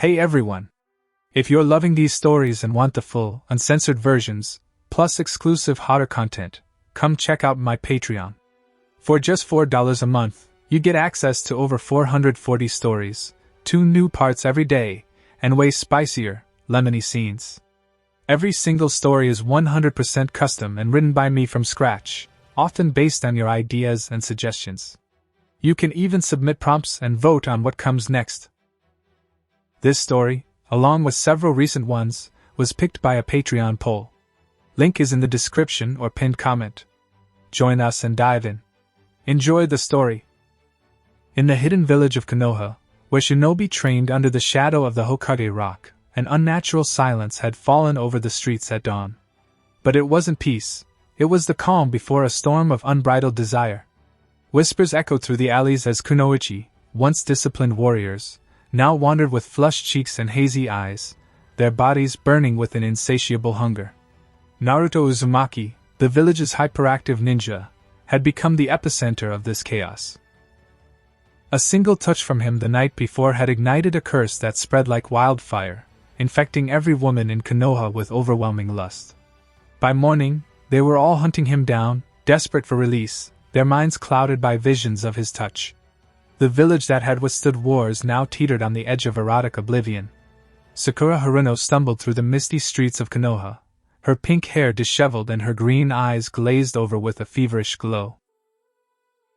Hey everyone! If you're loving these stories and want the full, uncensored versions, plus exclusive hotter content, come check out my Patreon. For just $4 a month, you get access to over 440 stories, 2 new parts every day, and way spicier, lemony scenes. Every single story is 100% custom and written by me from scratch, often based on your ideas and suggestions. You can even submit prompts and vote on what comes next. This story, along with several recent ones, was picked by a Patreon poll. Link is in the description or pinned comment. Join us and dive in. Enjoy the story. In the hidden village of Konoha, where shinobi trained under the shadow of the Hokage rock, an unnatural silence had fallen over the streets at dawn. But it wasn't peace, it was the calm before a storm of unbridled desire. Whispers echoed through the alleys as kunoichi, once disciplined warriors, now wandered with flushed cheeks and hazy eyes, their bodies burning with an insatiable hunger. Naruto Uzumaki, the village's hyperactive ninja, had become the epicenter of this chaos. A single touch from him the night before had ignited a curse that spread like wildfire, infecting every woman in Konoha with overwhelming lust. By morning, they were all hunting him down, desperate for release, their minds clouded by visions of his touch. The village that had withstood wars now teetered on the edge of erotic oblivion. Sakura Haruno stumbled through the misty streets of Konoha, her pink hair disheveled and her green eyes glazed over with a feverish glow.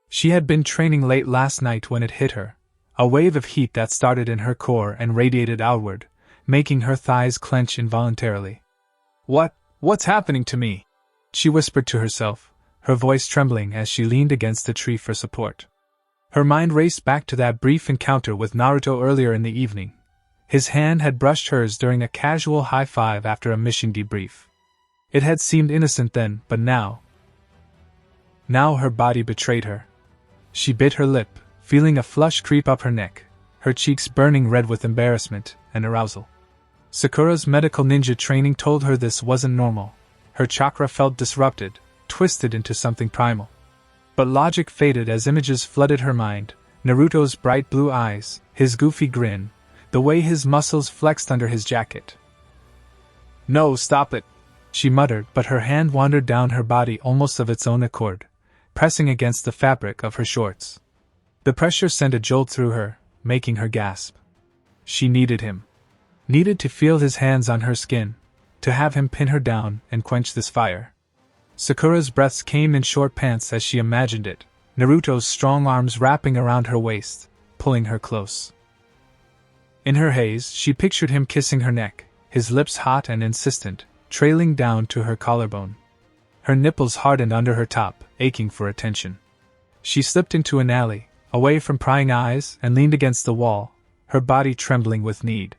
She had been training late last night when it hit her, a wave of heat that started in her core and radiated outward, making her thighs clench involuntarily. What's happening to me? She whispered to herself, her voice trembling as she leaned against a tree for support. Her mind raced back to that brief encounter with Naruto earlier in the evening. His hand had brushed hers during a casual high-five after a mission debrief. It had seemed innocent then, but now her body betrayed her. She bit her lip, feeling a flush creep up her neck, her cheeks burning red with embarrassment and arousal. Sakura's medical ninja training told her this wasn't normal. Her chakra felt disrupted, twisted into something primal. But logic faded as images flooded her mind, Naruto's bright blue eyes, his goofy grin, the way his muscles flexed under his jacket. "No, stop it," she muttered, but her hand wandered down her body almost of its own accord, pressing against the fabric of her shorts. The pressure sent a jolt through her, making her gasp. She needed him. Needed to feel his hands on her skin, to have him pin her down and quench this fire. Sakura's breaths came in short pants as she imagined it, Naruto's strong arms wrapping around her waist, pulling her close. In her haze, she pictured him kissing her neck, his lips hot and insistent, trailing down to her collarbone. Her nipples hardened under her top, aching for attention. She slipped into an alley, away from prying eyes, and leaned against the wall, her body trembling with need.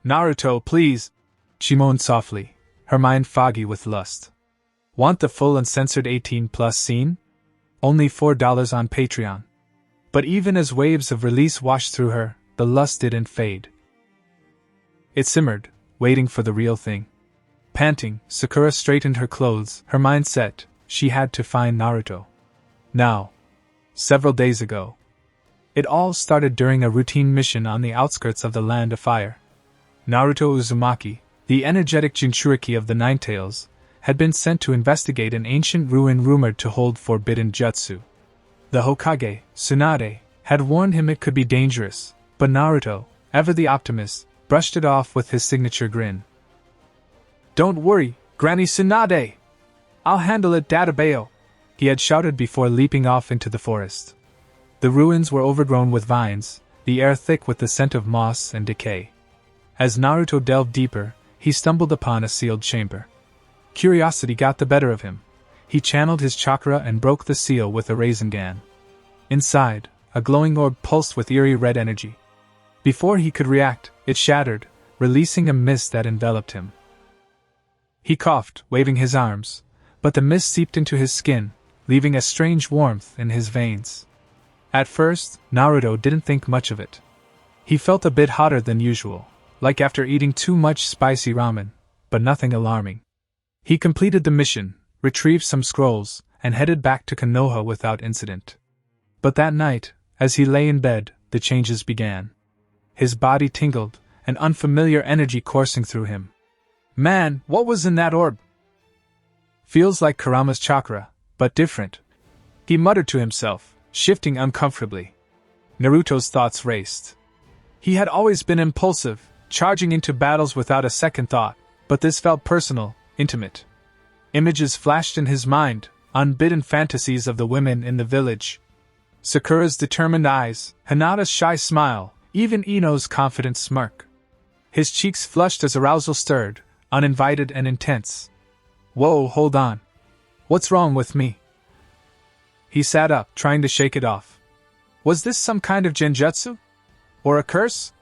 "Naruto, please!" she moaned softly, her mind foggy with lust. Want the full uncensored 18+ scene? Only $4 on Patreon. But even as waves of release washed through her, the lust didn't fade. It simmered, waiting for the real thing. Panting, Sakura straightened her clothes, her mind set. She had to find Naruto. Now. Several days ago. It all started during a routine mission on the outskirts of the Land of Fire. Naruto Uzumaki, the energetic Jinchuriki of the Nine Tails, had been sent to investigate an ancient ruin rumored to hold forbidden jutsu. The Hokage, Tsunade, had warned him it could be dangerous, but Naruto, ever the optimist, brushed it off with his signature grin. "Don't worry, Granny Tsunade! I'll handle it, Dadabayo!" he had shouted before leaping off into the forest. The ruins were overgrown with vines, the air thick with the scent of moss and decay. As Naruto delved deeper, he stumbled upon a sealed chamber. Curiosity got the better of him. He channeled his chakra and broke the seal with a Rasengan. Inside, a glowing orb pulsed with eerie red energy. Before he could react, it shattered, releasing a mist that enveloped him. He coughed, waving his arms, but the mist seeped into his skin, leaving a strange warmth in his veins. At first, Naruto didn't think much of it. He felt a bit hotter than usual, like after eating too much spicy ramen, but nothing alarming. He completed the mission, retrieved some scrolls, and headed back to Konoha without incident. But that night, as he lay in bed, the changes began. His body tingled, an unfamiliar energy coursing through him. Man, what was in that orb? Feels like Kurama's chakra, but different, he muttered to himself, shifting uncomfortably. Naruto's thoughts raced. He had always been impulsive, charging into battles without a second thought, but this felt personal, intimate. Images flashed in his mind, unbidden fantasies of the women in the village. Sakura's determined eyes, Hinata's shy smile, even Ino's confident smirk. His cheeks flushed as arousal stirred, uninvited and intense. Whoa, hold on. What's wrong with me? He sat up, trying to shake it off. Was this some kind of genjutsu? Or a curse?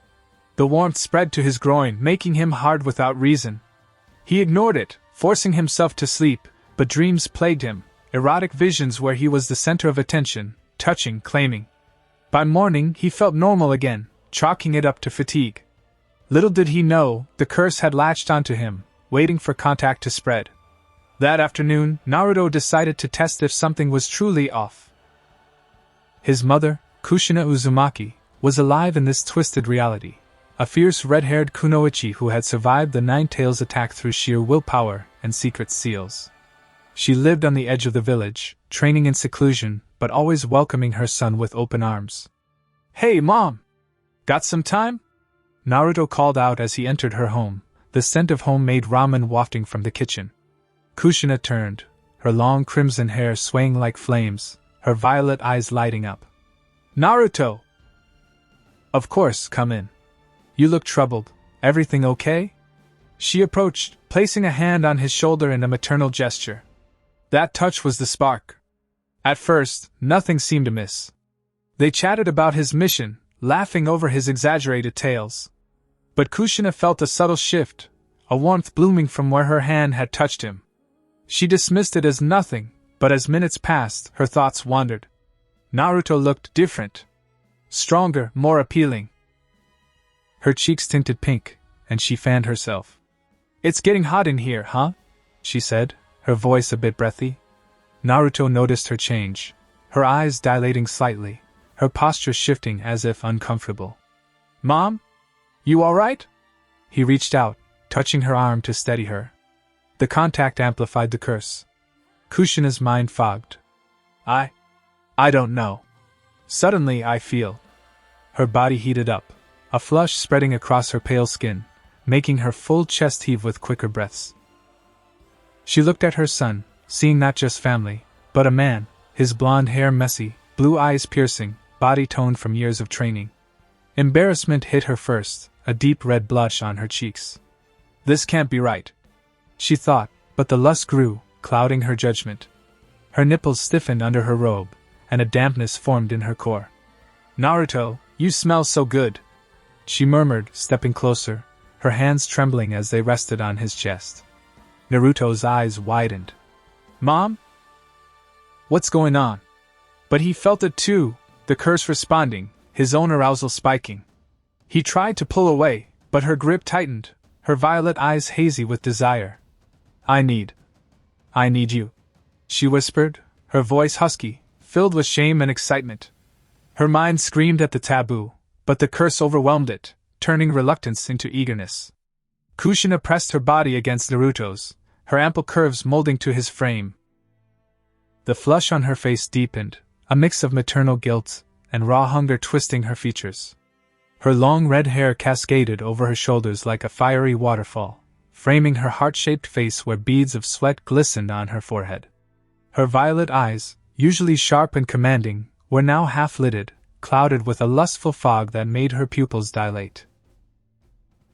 The warmth spread to his groin, making him hard without reason. He ignored it, forcing himself to sleep, but dreams plagued him, erotic visions where he was the center of attention, touching, claiming. By morning, he felt normal again, chalking it up to fatigue. Little did he know, the curse had latched onto him, waiting for contact to spread. That afternoon, Naruto decided to test if something was truly off. His mother, Kushina Uzumaki, was alive in this twisted reality. A fierce red-haired kunoichi who had survived the Nine-Tails attack through sheer willpower and secret seals. She lived on the edge of the village, training in seclusion, but always welcoming her son with open arms. Hey, Mom! Got some time? Naruto called out as he entered her home, the scent of homemade ramen wafting from the kitchen. Kushina turned, her long crimson hair swaying like flames, her violet eyes lighting up. Naruto! Of course, come in. You look troubled. Everything okay? She approached, placing a hand on his shoulder in a maternal gesture. That touch was the spark. At first, nothing seemed amiss. They chatted about his mission, laughing over his exaggerated tales. But Kushina felt a subtle shift, a warmth blooming from where her hand had touched him. She dismissed it as nothing, but as minutes passed, her thoughts wandered. Naruto looked different. Stronger, more appealing. Her cheeks tinted pink, and she fanned herself. It's getting hot in here, huh? She said, her voice a bit breathy. Naruto noticed her change, her eyes dilating slightly, her posture shifting as if uncomfortable. Mom? You alright? He reached out, touching her arm to steady her. The contact amplified the curse. Kushina's mind fogged. I don't know. Suddenly I feel. Her body heated up, a flush spreading across her pale skin, making her full chest heave with quicker breaths. She looked at her son, seeing not just family, but a man, his blonde hair messy, blue eyes piercing, body toned from years of training. Embarrassment hit her first, a deep red blush on her cheeks. This can't be right, she thought, but the lust grew, clouding her judgment. Her nipples stiffened under her robe, and a dampness formed in her core. Naruto, you smell so good, she murmured, stepping closer, her hands trembling as they rested on his chest. Naruto's eyes widened. Mom? What's going on? But he felt it too, the curse responding, his own arousal spiking. He tried to pull away, but her grip tightened, her violet eyes hazy with desire. I need you, she whispered, her voice husky, filled with shame and excitement. Her mind screamed at the taboo, but the curse overwhelmed it, turning reluctance into eagerness. Kushina pressed her body against Naruto's, her ample curves molding to his frame. The flush on her face deepened, a mix of maternal guilt and raw hunger twisting her features. Her long red hair cascaded over her shoulders like a fiery waterfall, framing her heart-shaped face where beads of sweat glistened on her forehead. Her violet eyes, usually sharp and commanding, were now half-lidded, clouded with a lustful fog that made her pupils dilate.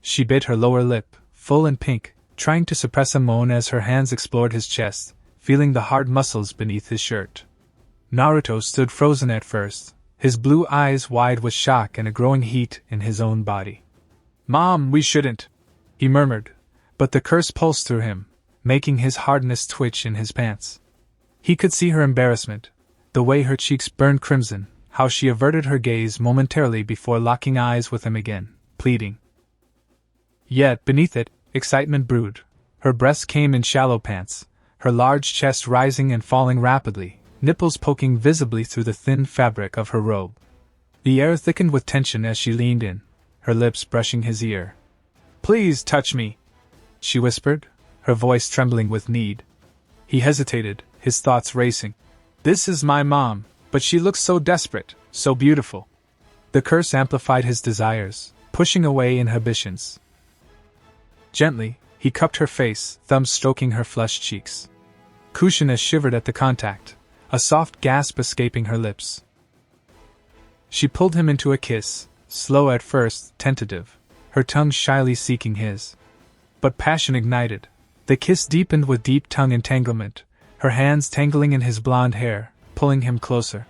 She bit her lower lip, full and pink, trying to suppress a moan as her hands explored his chest, feeling the hard muscles beneath his shirt. Naruto stood frozen at first, his blue eyes wide with shock and a growing heat in his own body. Mom, we shouldn't, he murmured, but the curse pulsed through him, making his hardness twitch in his pants. He could see her embarrassment, the way her cheeks burned crimson, how she averted her gaze momentarily before locking eyes with him again, pleading. Yet, beneath it, excitement brewed. Her breasts came in shallow pants, her large chest rising and falling rapidly, nipples poking visibly through the thin fabric of her robe. The air thickened with tension as she leaned in, her lips brushing his ear, Please touch me, she whispered, her voice trembling with need. He hesitated, his thoughts racing. This is my mom, but she looks so desperate, so beautiful. The curse amplified his desires, pushing away inhibitions. Gently, he cupped her face, thumbs stroking her flushed cheeks. Kushina shivered at the contact, a soft gasp escaping her lips. She pulled him into a kiss, slow at first, tentative, her tongue shyly seeking his. But passion ignited. The kiss deepened with deep tongue entanglement, her hands tangling in his blonde hair, pulling him closer.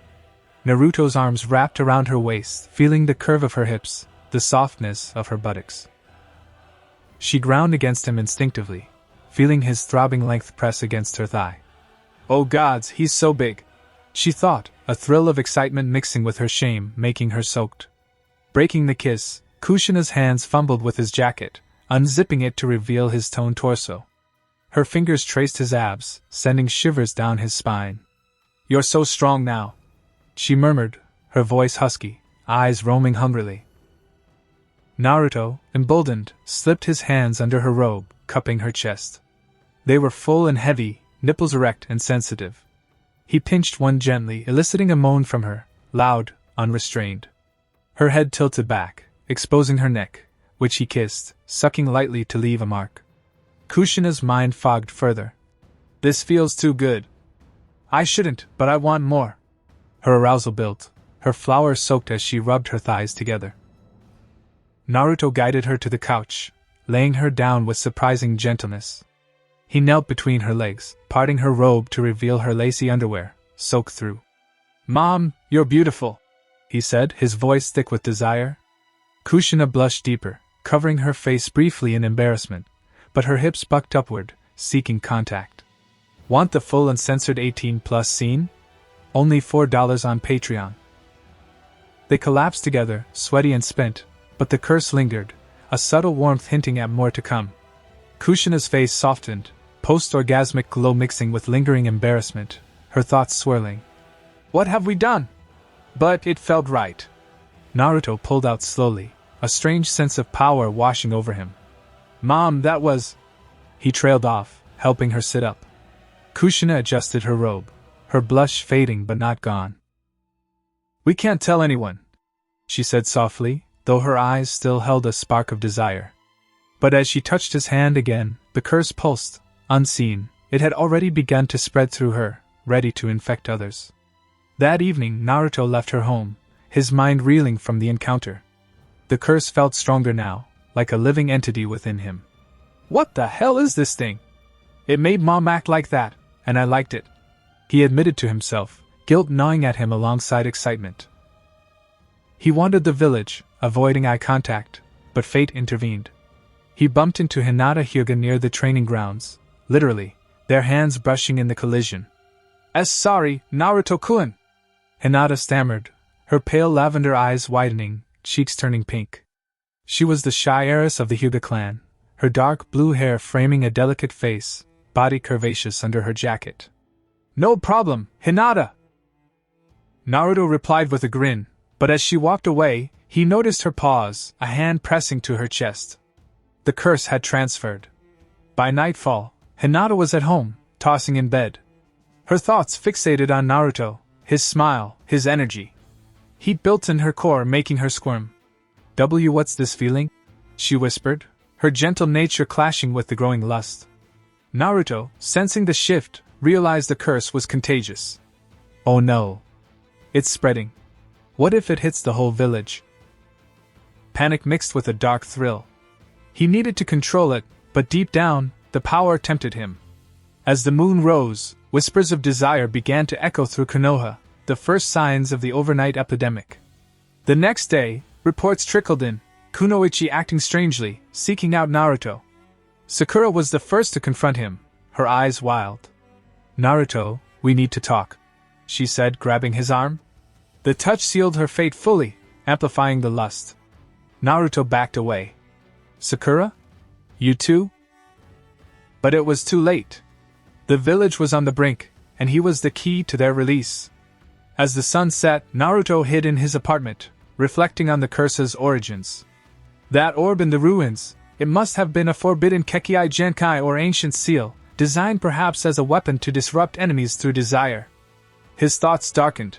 Naruto's arms wrapped around her waist, feeling the curve of her hips, the softness of her buttocks. She ground against him instinctively, feeling his throbbing length press against her thigh. Oh gods, he's so big, she thought, a thrill of excitement mixing with her shame, making her soaked. Breaking the kiss, Kushina's hands fumbled with his jacket, unzipping it to reveal his toned torso. Her fingers traced his abs, sending shivers down his spine. You're so strong now, she murmured, her voice husky, eyes roaming hungrily. Naruto, emboldened, slipped his hands under her robe, cupping her chest. They were full and heavy, nipples erect and sensitive. He pinched one gently, eliciting a moan from her, loud, unrestrained. Her head tilted back, exposing her neck, which he kissed, sucking lightly to leave a mark. Kushina's mind fogged further. This feels too good. I shouldn't, but I want more. Her arousal built, her flowers soaked as she rubbed her thighs together. Naruto guided her to the couch, laying her down with surprising gentleness. He knelt between her legs, parting her robe to reveal her lacy underwear, soaked through. Mom, you're beautiful, he said, his voice thick with desire. Kushina blushed deeper, covering her face briefly in embarrassment, but her hips bucked upward, seeking contact. Want the full uncensored 18+ scene? Only $4 on Patreon. They collapsed together, sweaty and spent, but the curse lingered, a subtle warmth hinting at more to come. Kushina's face softened, post-orgasmic glow mixing with lingering embarrassment, her thoughts swirling. What have we done? But it felt right. Naruto pulled out slowly, a strange sense of power washing over him. Mom, that was... He trailed off, helping her sit up. Kushina adjusted her robe, her blush fading but not gone. We can't tell anyone, she said softly, though her eyes still held a spark of desire. But as she touched his hand again, the curse pulsed, unseen. It had already begun to spread through her, ready to infect others. That evening, Naruto left her home, his mind reeling from the encounter. The curse felt stronger now, like a living entity within him. What the hell is this thing? It made Mom act like that, and I liked it. He admitted to himself, guilt gnawing at him alongside excitement. He wandered the village, avoiding eye contact, but fate intervened. He bumped into Hinata Hyuga near the training grounds, literally, their hands brushing in the collision. Sorry, Naruto-kun, Hinata stammered, her pale lavender eyes widening, cheeks turning pink. She was the shy heiress of the Hyuga clan, her dark blue hair framing a delicate face, body curvaceous under her jacket. No problem, Hinata! Naruto replied with a grin, but as she walked away, he noticed her pause, a hand pressing to her chest. The curse had transferred. By nightfall, Hinata was at home, tossing in bed. Her thoughts fixated on Naruto, his smile, his energy. Heat built in her core, making her squirm. What's this feeling? She whispered, her gentle nature clashing with the growing lust. Naruto, sensing the shift, realized the curse was contagious. Oh no. It's spreading. What if it hits the whole village? Panic mixed with a dark thrill. He needed to control it, but deep down, the power tempted him. As the moon rose, whispers of desire began to echo through Konoha, the first signs of the overnight epidemic. The next day, reports trickled in, Kunoichi acting strangely, seeking out Naruto. Sakura was the first to confront him, her eyes wild. Naruto, we need to talk, she said, grabbing his arm. The touch sealed her fate fully, amplifying the lust. Naruto backed away. Sakura? You too? But it was too late. The village was on the brink, and he was the key to their release. As the sun set, Naruto hid in his apartment, reflecting on the curse's origins. That orb in the ruins, It must have been a forbidden Kekkei Genkai or ancient seal, designed perhaps as a weapon to disrupt enemies through desire. His thoughts darkened.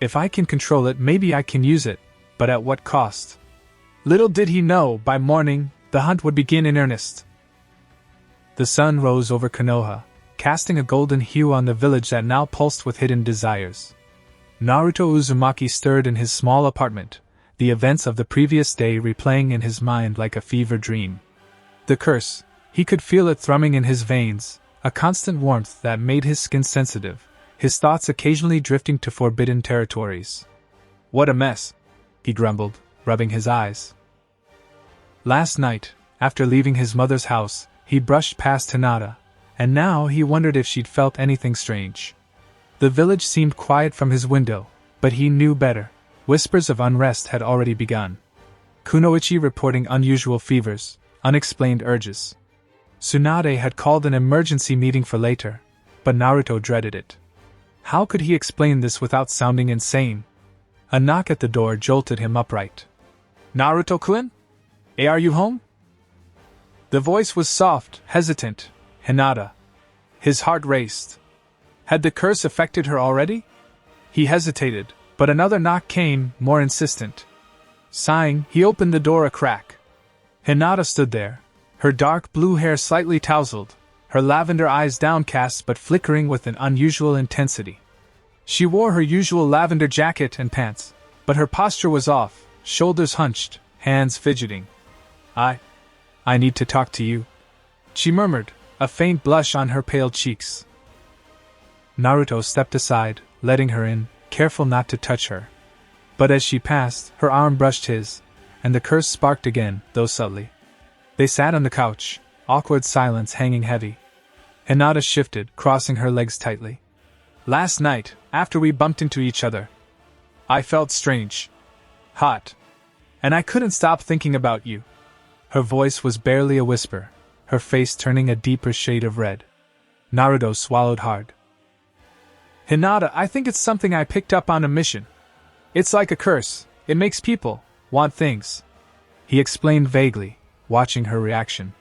If I can control it, maybe I can use it, but at what cost? Little did he know, by morning, the hunt would begin in earnest. The sun rose over Konoha, casting a golden hue on the village that now pulsed with hidden desires. Naruto Uzumaki stirred in his small apartment, the events of the previous day replaying in his mind like a fever dream. The curse, he could feel it thrumming in his veins, a constant warmth that made his skin sensitive, his thoughts occasionally drifting to forbidden territories. What a mess, he grumbled, rubbing his eyes. Last night, after leaving his mother's house, he brushed past Hinata, and now he wondered if she'd felt anything strange. The village seemed quiet from his window, but he knew better. Whispers of unrest had already begun. Kunoichi reporting unusual fevers, unexplained urges. Tsunade had called an emergency meeting for later, but Naruto dreaded it. How could he explain this without sounding insane? A knock at the door jolted him upright. Naruto-kun? Are you home? The voice was soft, hesitant. Hinata. His heart raced. Had the curse affected her already? He hesitated, but another knock came, more insistent. Sighing, he opened the door a crack. Hinata stood there, her dark blue hair slightly tousled, her lavender eyes downcast but flickering with an unusual intensity. She wore her usual lavender jacket and pants, but her posture was off, shoulders hunched, hands fidgeting. I need to talk to you, she murmured, a faint blush on her pale cheeks. Naruto stepped aside, letting her in, careful not to touch her. But as she passed, her arm brushed his, and the curse sparked again, though subtly. They sat on the couch, awkward silence hanging heavy. Hinata shifted, crossing her legs tightly. Last night, after we bumped into each other, I felt strange. Hot. And I couldn't stop thinking about you. Her voice was barely a whisper, her face turning a deeper shade of red. Naruto swallowed hard. Hinata, I think it's something I picked up on a mission. It's like a curse, it makes people want things. He explained vaguely, watching her reaction.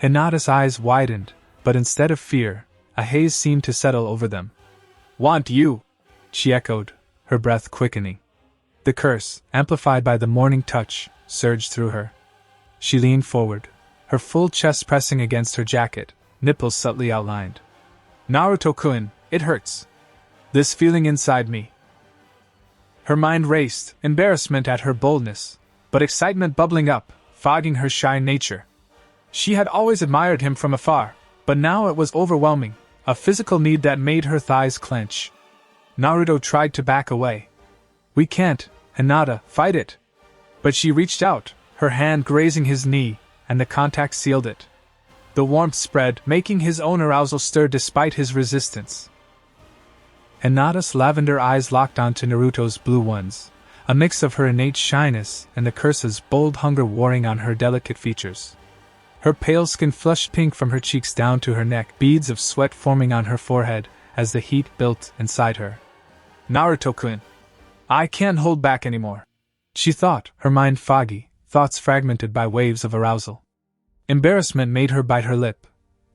Hinata's eyes widened, but instead of fear, a haze seemed to settle over them. Want you? She echoed, her breath quickening. The curse, amplified by the morning touch, surged through her. She leaned forward, her full chest pressing against her jacket, nipples subtly outlined. Naruto-kun, it hurts. This feeling inside me. Her mind raced, embarrassment at her boldness, but excitement bubbling up, fogging her shy nature. She had always admired him from afar, but now it was overwhelming, a physical need that made her thighs clench. Naruto tried to back away. We can't, Hinata, fight it. But she reached out, her hand grazing his knee, and the contact sealed it. The warmth spread, making his own arousal stir despite his resistance. Hinata's lavender eyes locked onto Naruto's blue ones, a mix of her innate shyness and the curse's bold hunger warring on her delicate features. Her pale skin flushed pink from her cheeks down to her neck, beads of sweat forming on her forehead as the heat built inside her. Naruto-kun, I can't hold back anymore, she thought, her mind foggy, thoughts fragmented by waves of arousal. Embarrassment made her bite her lip,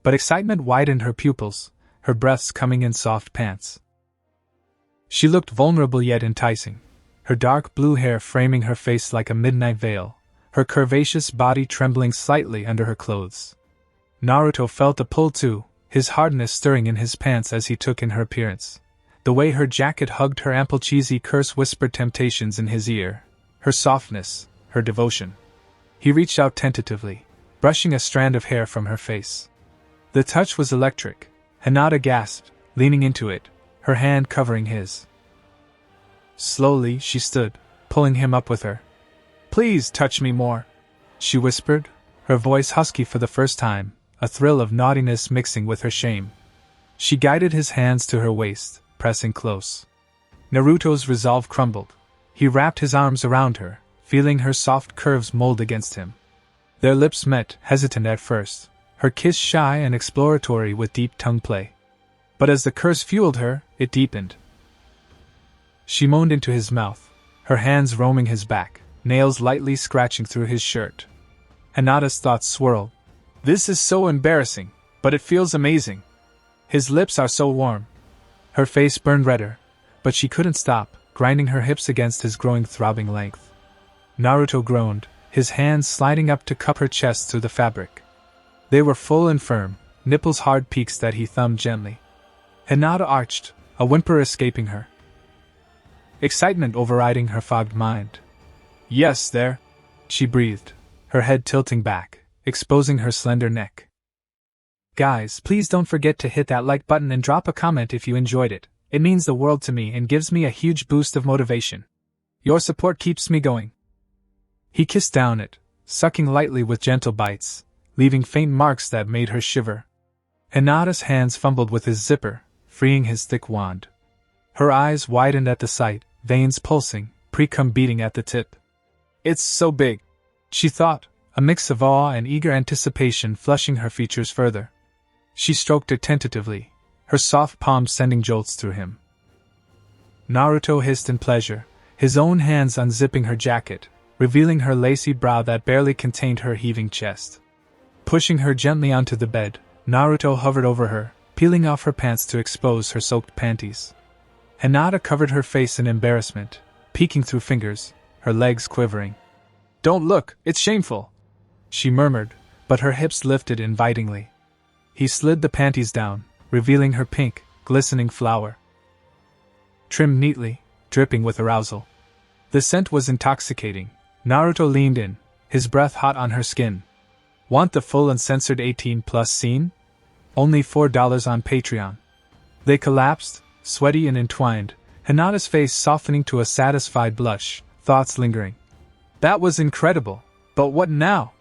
but excitement widened her pupils, her breaths coming in soft pants. She looked vulnerable yet enticing, her dark blue hair framing her face like a midnight veil, her curvaceous body trembling slightly under her clothes. Naruto felt a pull too, his hardness stirring in his pants as he took in her appearance. The way her jacket hugged her ample cheesy curse whispered temptations in his ear, her softness, her devotion. He reached out tentatively, brushing a strand of hair from her face. The touch was electric. Hinata gasped, leaning into it, her hand covering his. Slowly she stood, pulling him up with her. Please touch me more, she whispered, her voice husky for the first time, a thrill of naughtiness mixing with her shame. She guided his hands to her waist, pressing close. Naruto's resolve crumbled. He wrapped his arms around her, feeling her soft curves mold against him. Their lips met, hesitant at first, her kiss shy and exploratory with deep tongue play. But as the curse fueled her, it deepened. She moaned into his mouth, her hands roaming his back, nails lightly scratching through his shirt. Hinata's thoughts swirled. This is so embarrassing, but it feels amazing. His lips are so warm. Her face burned redder, but she couldn't stop, grinding her hips against his growing throbbing length. Naruto groaned, his hands sliding up to cup her chest through the fabric. They were full and firm, nipples hard peaks that he thumbed gently. Hinata arched, a whimper escaping her. Excitement overriding her fogged mind. Yes, there, she breathed, her head tilting back, exposing her slender neck. Guys, please don't forget to hit that like button and drop a comment if you enjoyed it. It means the world to me and gives me a huge boost of motivation. Your support keeps me going. He kissed down it, sucking lightly with gentle bites, leaving faint marks that made her shiver. Hinata's hands fumbled with his zipper, freeing his thick wand. Her eyes widened at the sight, veins pulsing, pre-cum beating at the tip. It's so big, she thought, a mix of awe and eager anticipation flushing her features further. She stroked it tentatively, her soft palm sending jolts through him. Naruto hissed in pleasure, his own hands unzipping her jacket, revealing her lacy brow that barely contained her heaving chest. Pushing her gently onto the bed, Naruto hovered over her, peeling off her pants to expose her soaked panties. Hinata covered her face in embarrassment, peeking through fingers, her legs quivering. Don't look, it's shameful, she murmured, but her hips lifted invitingly. He slid the panties down, revealing her pink, glistening flower. Trimmed neatly, dripping with arousal. The scent was intoxicating. Naruto leaned in, his breath hot on her skin. Want the full uncensored 18+ scene? Only $4 on Patreon. They collapsed, sweaty and entwined, Hinata's face softening to a satisfied blush, thoughts lingering. That was incredible, but what now?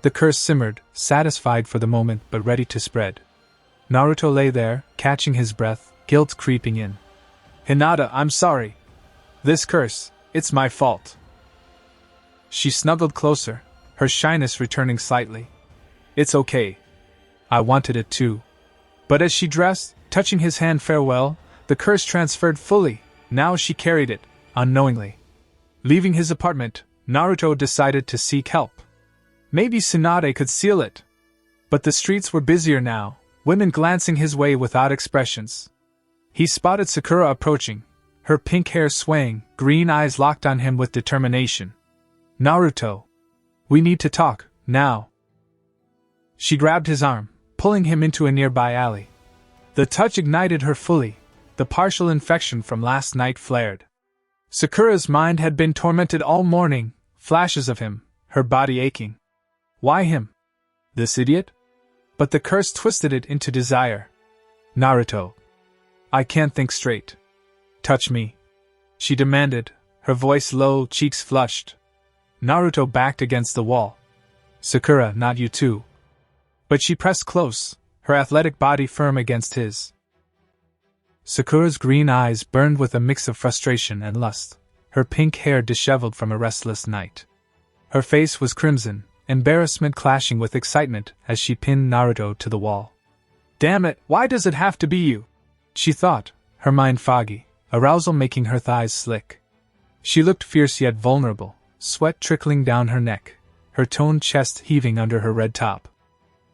The curse simmered, satisfied for the moment but ready to spread. Naruto lay there, catching his breath, guilt creeping in. Hinata, I'm sorry. This curse, it's my fault. She snuggled closer, her shyness returning slightly. It's okay. I wanted it too. But as she dressed, touching his hand farewell, the curse transferred fully. Now she carried it, unknowingly. Leaving his apartment, Naruto decided to seek help. Maybe Tsunade could seal it. But the streets were busier now, women glancing his way without expressions. He spotted Sakura approaching, her pink hair swaying, green eyes locked on him with determination. Naruto. We need to talk, now. She grabbed his arm, pulling him into a nearby alley. The touch ignited her fully, the partial infection from last night flared. Sakura's mind had been tormented all morning, flashes of him, her body aching. Why him? This idiot? But the curse twisted it into desire. Naruto. I can't think straight. Touch me. She demanded, her voice low, cheeks flushed. Naruto backed against the wall. Sakura, not you too. But she pressed close, her athletic body firm against his. Sakura's green eyes burned with a mix of frustration and lust, her pink hair disheveled from a restless night. Her face was crimson, embarrassment clashing with excitement as she pinned Naruto to the wall. Damn it, why does it have to be you? She thought, her mind foggy, arousal making her thighs slick. She looked fierce yet vulnerable, sweat trickling down her neck, her toned chest heaving under her red top.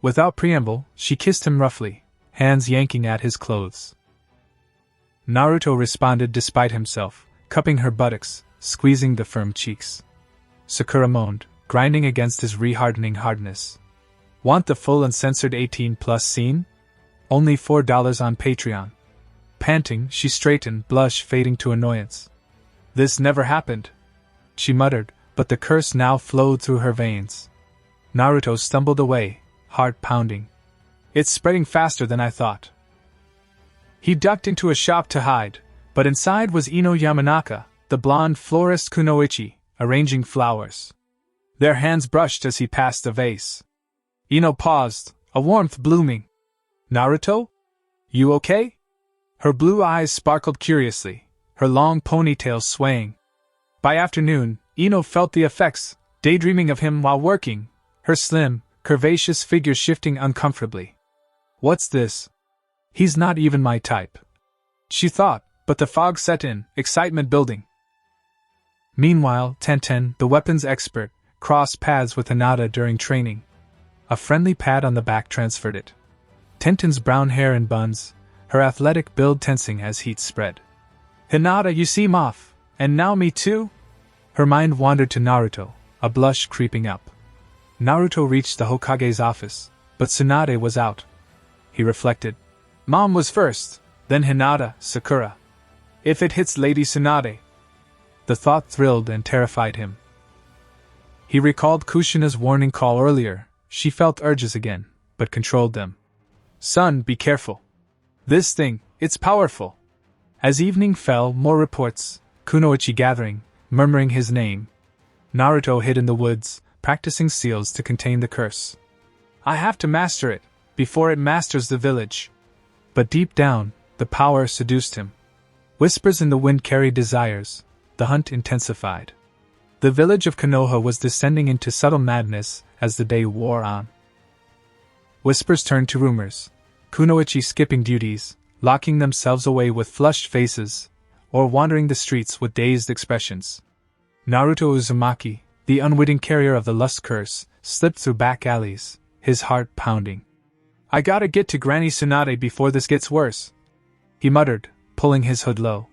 Without preamble, she kissed him roughly, hands yanking at his clothes. Naruto responded despite himself, cupping her buttocks, squeezing the firm cheeks. Sakura moaned, grinding against his rehardening hardness. Want the full uncensored 18+ scene? Only $4 on Patreon. Panting, she straightened, blush fading to annoyance. This never happened, she muttered, but the curse now flowed through her veins. Naruto stumbled away, heart pounding. It's spreading faster than I thought. He ducked into a shop to hide, but inside was Ino Yamanaka, the blonde florist Kunoichi, arranging flowers. Their hands brushed as he passed a vase. Ino paused, a warmth blooming. Naruto? You okay? Her blue eyes sparkled curiously, her long ponytail swaying. By afternoon, Ino felt the effects, daydreaming of him while working, her slim, curvaceous figure shifting uncomfortably. What's this? He's not even my type, she thought, but the fog set in, excitement building. Meanwhile, Tenten, the weapons expert, crossed paths with Hinata during training. A friendly pat on the back transferred it. Tenten's brown hair in buns, her athletic build tensing as heat spread. Hinata, you seem off, and now me too? Her mind wandered to Naruto, a blush creeping up. Naruto reached the Hokage's office, but Tsunade was out. He reflected. Mom was first, then Hinata, Sakura. If it hits Lady Tsunade. The thought thrilled and terrified him. He recalled Kushina's warning call earlier. She felt urges again, but controlled them. Son, be careful. This thing, it's powerful. As evening fell, more reports, Kunoichi gathering, murmuring his name. Naruto hid in the woods, practicing seals to contain the curse. I have to master it, before it masters the village. But deep down, the power seduced him. Whispers in the wind carried desires. The hunt intensified. The village of Konoha was descending into subtle madness as the day wore on. Whispers turned to rumors. Kunoichi skipping duties, locking themselves away with flushed faces, or wandering the streets with dazed expressions. Naruto Uzumaki, the unwitting carrier of the lust curse, slipped through back alleys, his heart pounding. I gotta get to Granny Tsunade before this gets worse, he muttered, pulling his hood low.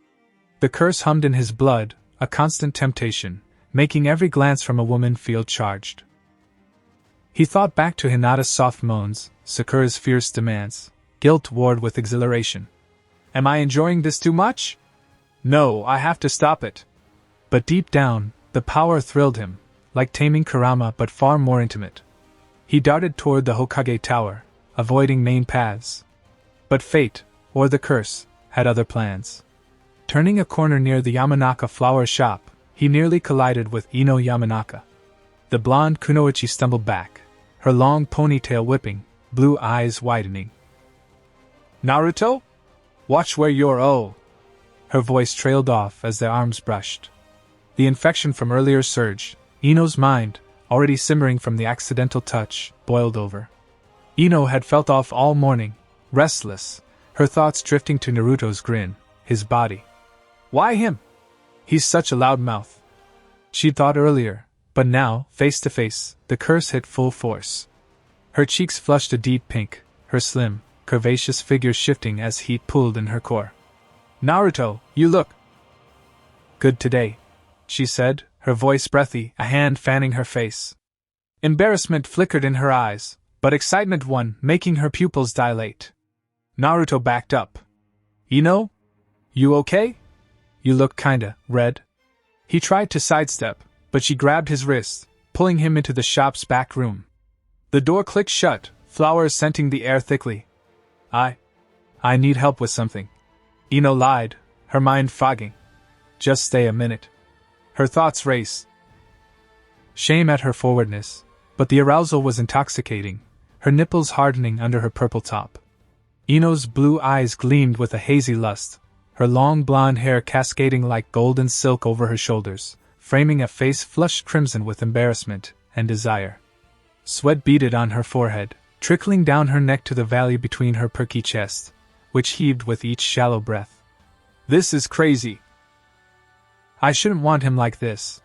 The curse hummed in his blood, a constant temptation, making every glance from a woman feel charged. He thought back to Hinata's soft moans, Sakura's fierce demands, guilt warred with exhilaration. Am I enjoying this too much? No, I have to stop it. But deep down, the power thrilled him, like taming Kurama but far more intimate. He darted toward the Hokage Tower, avoiding main paths. But fate, or the curse, had other plans. Turning a corner near the Yamanaka flower shop, he nearly collided with Ino Yamanaka. The blonde Kunoichi stumbled back, her long ponytail whipping, blue eyes widening. Naruto? Watch where you're Her voice trailed off as their arms brushed. The infection from earlier surged. Ino's mind, already simmering from the accidental touch, boiled over. Ino had felt off all morning, restless, her thoughts drifting to Naruto's grin, his body. Why him? He's such a loudmouth. She'd thought earlier, but now, face to face, the curse hit full force. Her cheeks flushed a deep pink, her slim, curvaceous figure shifting as heat pooled in her core. Naruto, you look good today, she said, her voice breathy, a hand fanning her face. Embarrassment flickered in her eyes, but excitement won, making her pupils dilate. Naruto backed up. Ino? You okay? You look kinda red. He tried to sidestep, but she grabbed his wrist, pulling him into the shop's back room. The door clicked shut, flowers scenting the air thickly. I need help with something. Ino lied, her mind fogging. Just stay a minute. Her thoughts raced. Shame at her forwardness, but the arousal was intoxicating, her nipples hardening under her purple top. Ino's blue eyes gleamed with a hazy lust, her long blonde hair cascading like golden silk over her shoulders, framing a face flushed crimson with embarrassment and desire. Sweat beaded on her forehead, trickling down her neck to the valley between her perky chest, which heaved with each shallow breath. This is crazy. I shouldn't want him like this,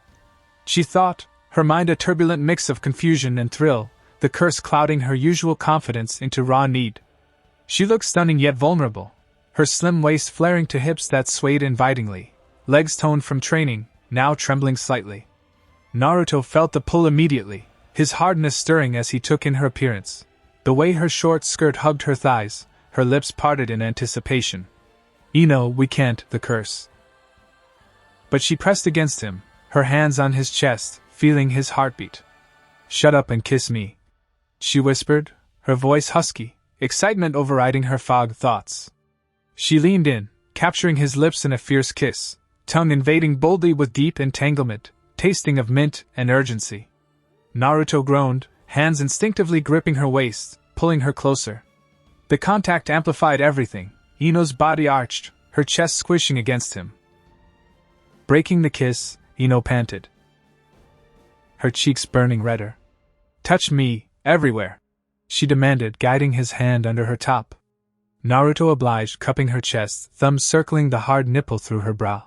she thought, her mind a turbulent mix of confusion and thrill, the curse clouding her usual confidence into raw need. She looked stunning yet vulnerable, her slim waist flaring to hips that swayed invitingly, legs toned from training, now trembling slightly. Naruto felt the pull immediately, his hardness stirring as he took in her appearance, the way her short skirt hugged her thighs, her lips parted in anticipation. Ino, we can't, the curse. But she pressed against him, her hands on his chest, feeling his heartbeat. Shut up and kiss me, she whispered, her voice husky, excitement overriding her fogged thoughts. She leaned in, capturing his lips in a fierce kiss, tongue invading boldly with deep entanglement, tasting of mint and urgency. Naruto groaned, hands instinctively gripping her waist, pulling her closer. The contact amplified everything. Ino's body arched, her chest squishing against him. Breaking the kiss, Ino panted, her cheeks burning redder. Touch me, everywhere, she demanded, guiding his hand under her top. Naruto obliged, cupping her chest, thumbs circling the hard nipple through her brow.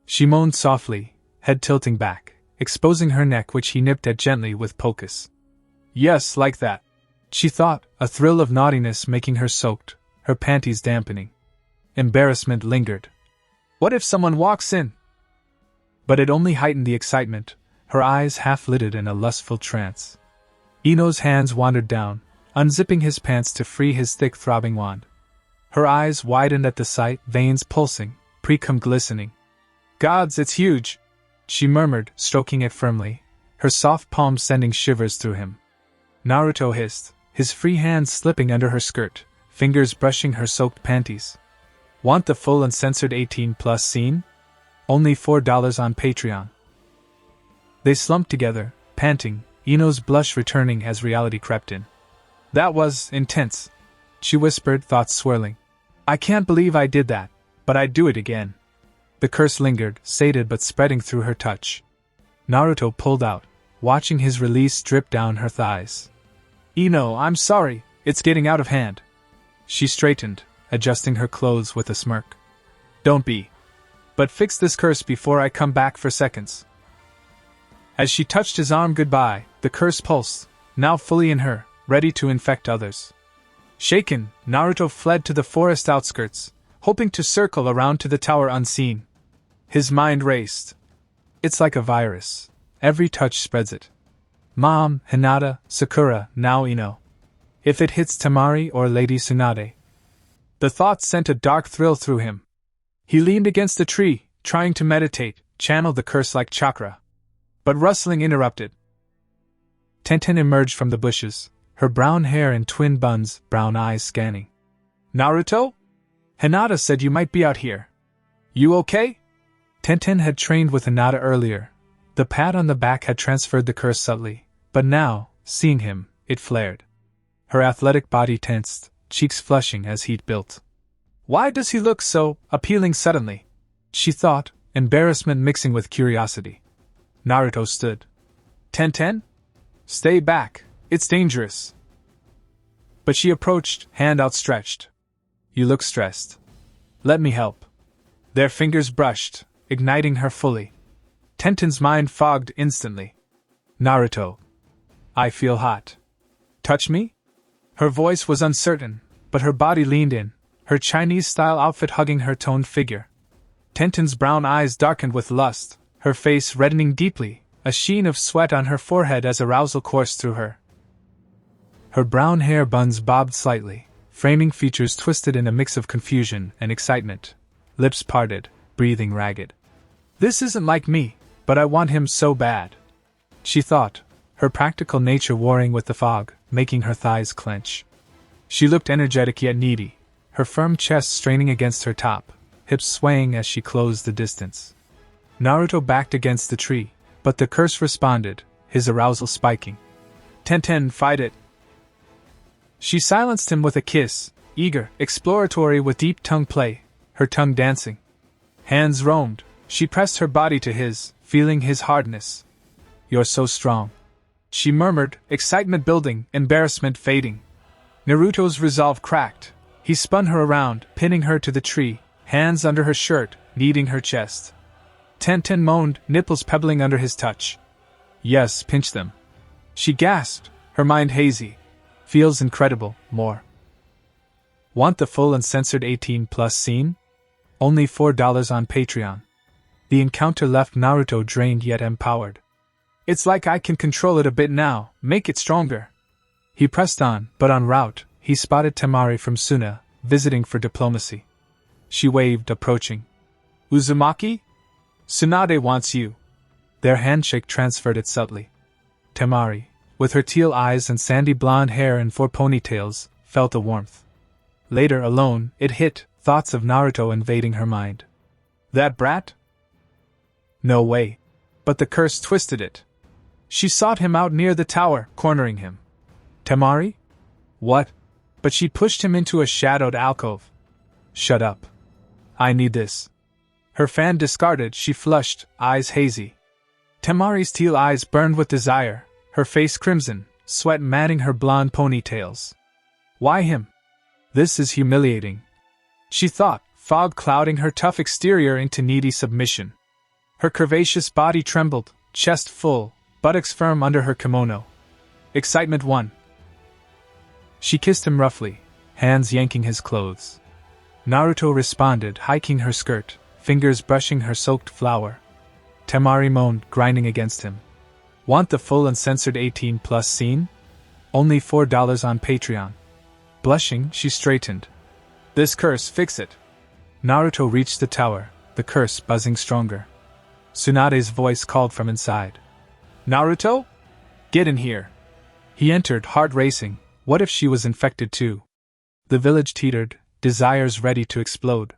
She moaned softly, head tilting back, exposing her neck, which he nipped at gently with pocus. Yes, like that, she thought, a thrill of naughtiness making her soaked, her panties dampening. Embarrassment lingered. What if someone walks in? But it only heightened the excitement, her eyes half-lidded in a lustful trance. Ino's hands wandered down, unzipping his pants to free his thick throbbing wand. Her eyes widened at the sight, veins pulsing, precum glistening. Gods, it's huge, she murmured, stroking it firmly, her soft palm sending shivers through him. Naruto hissed, his free hands slipping under her skirt, fingers brushing her soaked panties. Want the full uncensored 18+ scene? Only $4 on Patreon. They slumped together, panting, Ino's blush returning as reality crept in. That was intense, she whispered, thoughts swirling. I can't believe I did that, but I'd do it again. The curse lingered, sated but spreading through her touch. Naruto pulled out, watching his release drip down her thighs. Ino, I'm sorry, it's getting out of hand. She straightened, adjusting her clothes with a smirk. Don't be. But fix this curse before I come back for seconds. As she touched his arm goodbye, the curse pulsed, now fully in her, ready to infect others. Shaken, Naruto fled to the forest outskirts, hoping to circle around to the tower unseen. His mind raced. It's like a virus. Every touch spreads it. Mom, Hinata, Sakura, now Ino. If it hits Temari or Lady Tsunade. The thought sent a dark thrill through him. He leaned against a tree, trying to meditate, channel the curse like chakra. But rustling interrupted. Tenten emerged from the bushes, her brown hair in twin buns, brown eyes scanning. Naruto? Hinata said you might be out here. You okay? Tenten had trained with Hinata earlier. The pat on the back had transferred the curse subtly, but now, seeing him, it flared. Her athletic body tensed, cheeks flushing as heat built. Why does he look so appealing suddenly? She thought, embarrassment mixing with curiosity. Naruto stood. Tenten? Stay back, it's dangerous. But she approached, hand outstretched. You look stressed. Let me help. Their fingers brushed, igniting her fully. Tenten's mind fogged instantly. Naruto. I feel hot. Touch me? Her voice was uncertain, but her body leaned in, her Chinese-style outfit hugging her toned figure. Tenten's brown eyes darkened with lust, her face reddening deeply, a sheen of sweat on her forehead as arousal coursed through her. Her brown hair buns bobbed slightly, framing features twisted in a mix of confusion and excitement, lips parted, breathing ragged. This isn't like me, but I want him so bad, she thought, her practical nature warring with the fog, making her thighs clench. She looked energetic yet needy, her firm chest straining against her top, hips swaying as she closed the distance. Naruto backed against the tree, but the curse responded, his arousal spiking. Tenten, fight it! She silenced him with a kiss, eager, exploratory with deep tongue play, her tongue dancing. Hands roamed, she pressed her body to his, feeling his hardness. You're so strong, she murmured, excitement building, embarrassment fading. Naruto's resolve cracked. He spun her around, pinning her to the tree, hands under her shirt, kneading her chest. Tenten moaned, nipples pebbling under his touch. Yes, pinch them. She gasped, her mind hazy. Feels incredible, more. Want the full uncensored 18+ scene? Only $4 on Patreon. The encounter left Naruto drained yet empowered. It's like I can control it a bit now, make it stronger. He pressed on, but en route, he spotted Temari from Suna, visiting for diplomacy. She waved, approaching. Uzumaki? Tsunade wants you. Their handshake transferred it subtly. Temari, with her teal eyes and sandy blonde hair and 4 ponytails, felt a warmth. Later, alone, it hit, thoughts of Naruto invading her mind. That brat? No way. But the curse twisted it. She sought him out near the tower, cornering him. Temari? What? But she pushed him into a shadowed alcove. Shut up. I need this. Her fan discarded, she flushed, eyes hazy. Temari's teal eyes burned with desire, her face crimson, sweat matting her blonde ponytails. Why him? This is humiliating, she thought, fog clouding her tough exterior into needy submission. Her curvaceous body trembled, chest full, buttocks firm under her kimono. Excitement 1. She kissed him roughly, hands yanking his clothes. Naruto responded, hiking her skirt, fingers brushing her soaked flower. Temari moaned, grinding against him. Want the full uncensored 18+ scene? Only $4 on Patreon. Blushing, she straightened. This curse, fix it. Naruto reached the tower, the curse buzzing stronger. Tsunade's voice called from inside. Naruto? Get in here. He entered, heart racing. What if she was infected too? The village teetered, desires ready to explode.